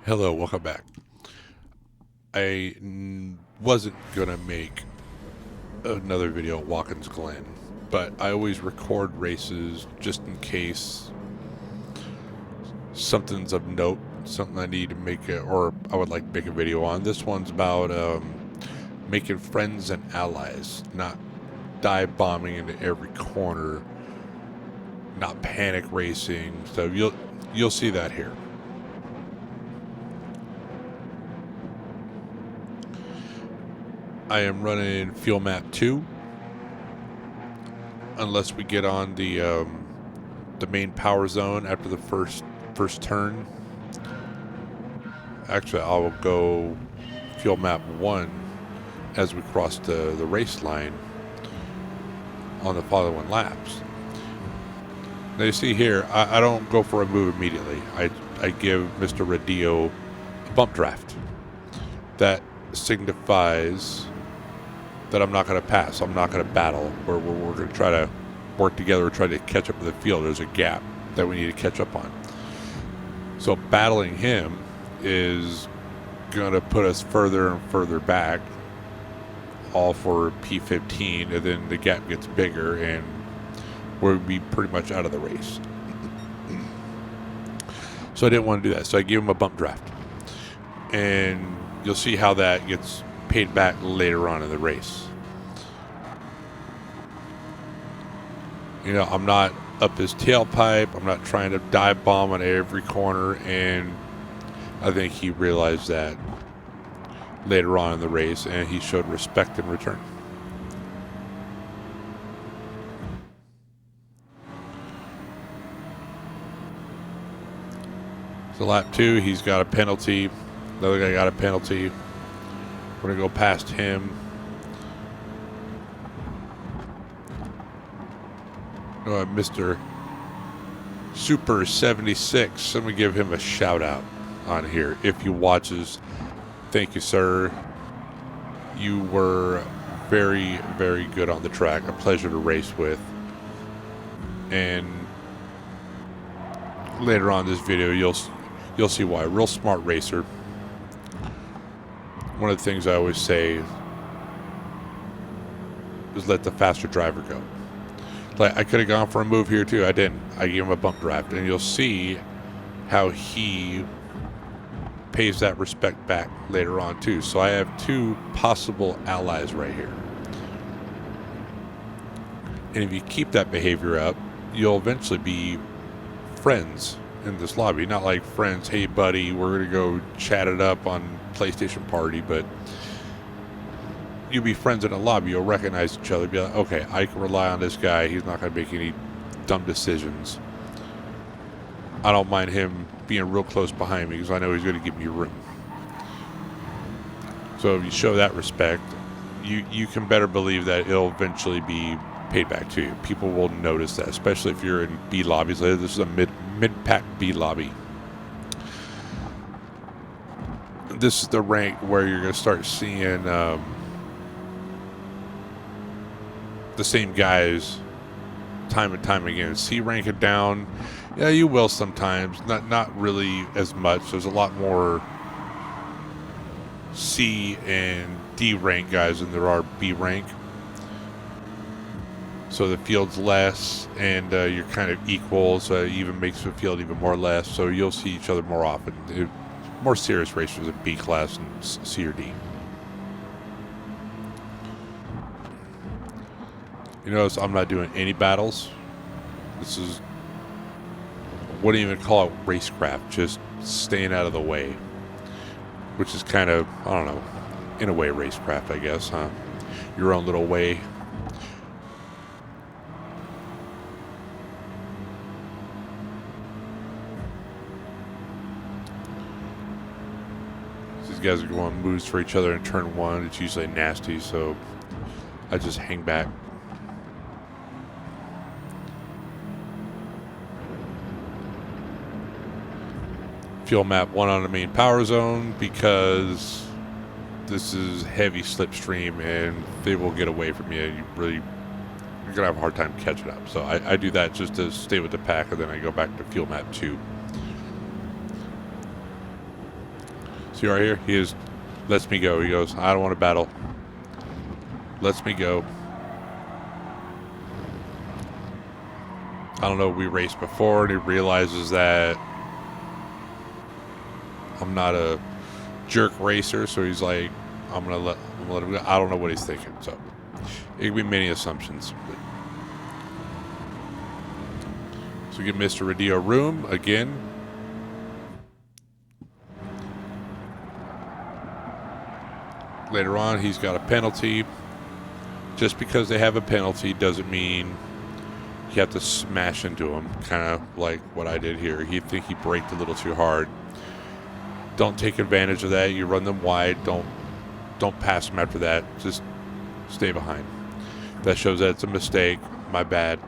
Hello, welcome back. Wasn't gonna make another video at Watkins Glen, but I always record races just in case something's of note, something I need to make or I would like to make a video on. This one's about making friends and allies, not dive bombing into every corner, not panic racing. So you'll see that here. I am running Fuel Map 2 unless we get on the main power zone after the first turn. Actually, I will go Fuel Map 1 as we cross the race line on the following laps. Now you see here, I don't go for a move immediately. I give Mr. Radillo a bump draft. That signifies that I'm not going to pass. I'm not going to battle. We're going to try to work together, try to catch up to the field. There's a gap that we need to catch up on. So battling him is going to put us further and further back, all for P15, and then the gap gets bigger and we'll be pretty much out of the race. So I didn't want to do that. So I gave him a bump draft. And you'll see how that gets paid back later on in the race. You know, I'm not up his tailpipe. I'm not trying to dive bomb on every corner. And I think he realized that later on in the race, and he showed respect in return. So lap 2, he's got a penalty. Another guy got a penalty. We're going to go past him. Mr. Super 76. I'm going to give him a shout out on here. If he watches, thank you, sir. You were very, very good on the track. A pleasure to race with. And later on in this video, you'll see why. Real smart racer. One of the things I always say is let the faster driver go. Like, I could have gone for a move here too. I didn't. I gave him a bump draft, and you'll see how he pays that respect back later on too. So I have two possible allies right here. And if you keep that behavior up, you'll eventually be friends in this lobby. Not like friends, hey buddy, we're going to go chat it up on PlayStation Party, but you'll be friends in a lobby. You'll recognize each other, be like, okay, I can rely on this guy. He's not going to make any dumb decisions. I don't mind him being real close behind me because I know he's going to give me room. So if you show that respect, you can better believe that it'll eventually be paid back to you. People will notice that, especially if you're in B lobbies. This is a mid-pack B lobby. This is the rank where you're going to start seeing the same guys time and time again. C rank it down. Yeah, you will sometimes. Not really as much. There's a lot more C and D rank guys than there are B rank. So the field's less, and you're kind of equal, so it even makes the field even more less. So you'll see each other more often. More serious racers in B class and C or D. You notice I'm not doing any battles. This is, I wouldn't even call it racecraft, just staying out of the way. Which is kind of, I don't know, in a way racecraft, I guess, huh? Your own little way. These guys are going moves for each other in turn 1. It's usually nasty, so I just hang back. Fuel map 1 on the main power zone because this is heavy slipstream and they will get away from you. You're gonna have a hard time catching up. So I do that just to stay with the pack, and then I go back to fuel map 2. See right here? He is lets me go. He goes, I don't want to battle. Lets me go. I don't know, we raced before and he realizes that I'm not a jerk racer, so he's like, I'm gonna let him go. I don't know what he's thinking, so it could be many assumptions. So we get Mr. Rodeo room again. Later on, he's got a penalty. Just because they have a penalty doesn't mean you have to smash into him. Kind of like what I did here. He think he braked a little too hard. Don't take advantage of that. You run them wide. Don't pass them after that. Just stay behind. That shows that it's a mistake. My bad.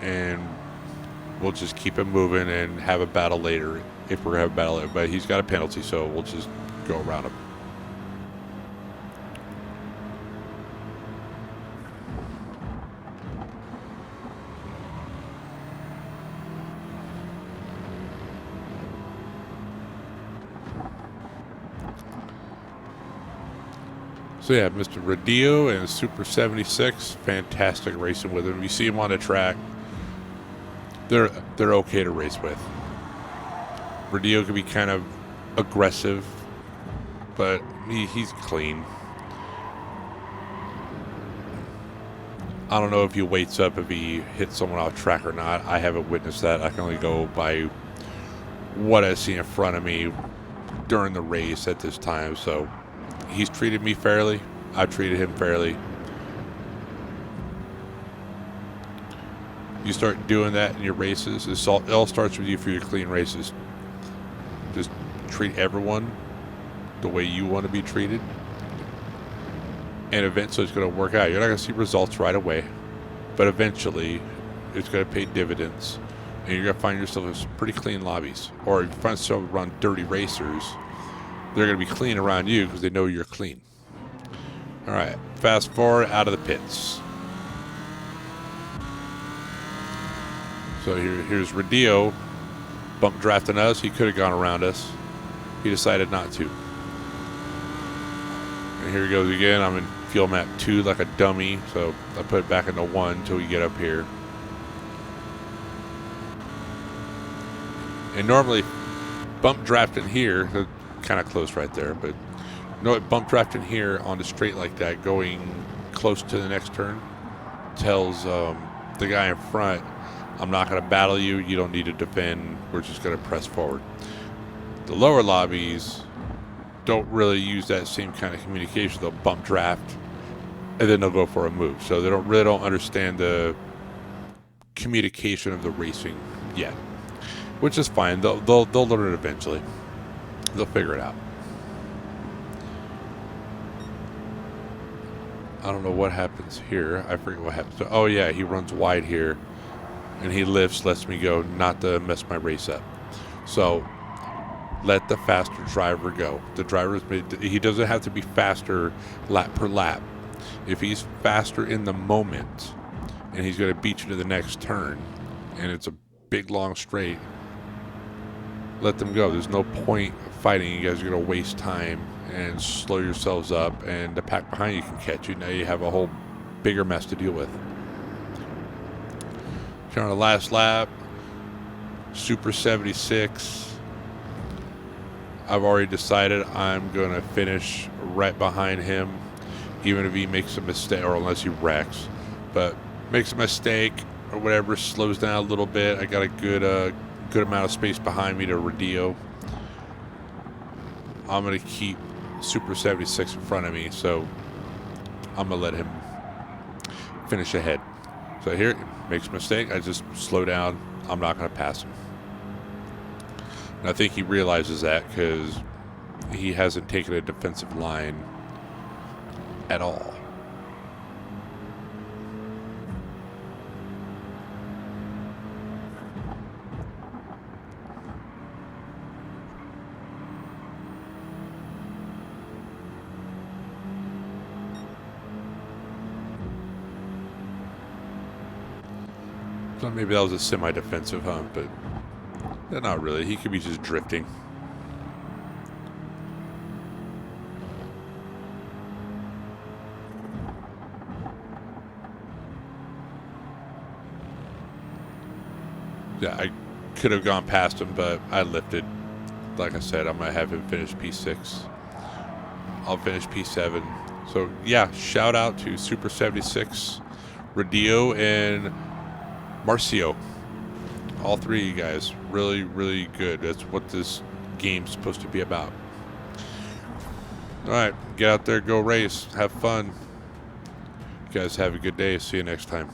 And we'll just keep it moving and have a battle later if we're going to have a battle later. But he's got a penalty, so we'll just go around him. So yeah, Mr. Rodeo and Super 76, fantastic racing with him. You see him on the track, they're okay to race with. Rodeo can be kind of aggressive, but he's clean. I don't know if he waits up if he hits someone off track or not. I haven't witnessed that. I can only go by what I see in front of me during the race at this time, so he's treated me fairly. I've treated him fairly. You start doing that in your races. It all starts with you for your clean races. Just treat everyone the way you want to be treated. And eventually it's going to work out. You're not going to see results right away. But eventually it's going to pay dividends. And you're going to find yourself in some pretty clean lobbies. Or if you find yourself around dirty racers, they're going to be clean around you because they know you're clean. All right, fast forward out of the pits. So here's Rodeo bump drafting us. He could have gone around us. He decided not to. And here he goes again. I'm in fuel map 2 like a dummy, so I put it back into 1 until we get up here. And normally bump drafting here, kind of close right there, but no, bump drafting here on the straight like that, going close to the next turn, tells the guy in front, I'm not going to battle you. You don't need to defend. We're just going to press forward. The lower lobbies don't really use that same kind of communication. They'll bump draft, and then they'll go for a move. So they don't really understand the communication of the racing yet, which is fine. They'll learn it eventually. They'll figure it out. I don't know what happens here. I forget what happens. Oh yeah, he runs wide here, and he lets me go, not to mess my race up. So let the faster driver go. The driver he doesn't have to be faster lap per lap. If he's faster in the moment, and he's going to beat you to the next turn, and it's a big long straight, let them go. There's no point fighting. You guys are going to waste time and slow yourselves up, and the pack behind you can catch you. Now you have a whole bigger mess to deal with. Here on the last lap, Super 76. I've already decided I'm going to finish right behind him, even if he makes a mistake, or unless he wrecks. But makes a mistake or whatever, slows down a little bit. I got a good amount of space behind me to Rodeo. I'm going to keep Super 76 in front of me, so I'm going to let him finish ahead. So here, makes a mistake. I just slow down. I'm not going to pass him. And I think he realizes that because he hasn't taken a defensive line at all. So maybe that was a semi-defensive, huh? But not really. He could be just drifting. Yeah, I could have gone past him, but I lifted. Like I said, I'm going to have him finish P6. I'll finish P7. So, yeah, shout out to Super 76, Radio, and Marcio. All three of you guys. Really, really good. That's what this game's supposed to be about. All right, get out there, go race, have fun. You guys have a good day. See you next time.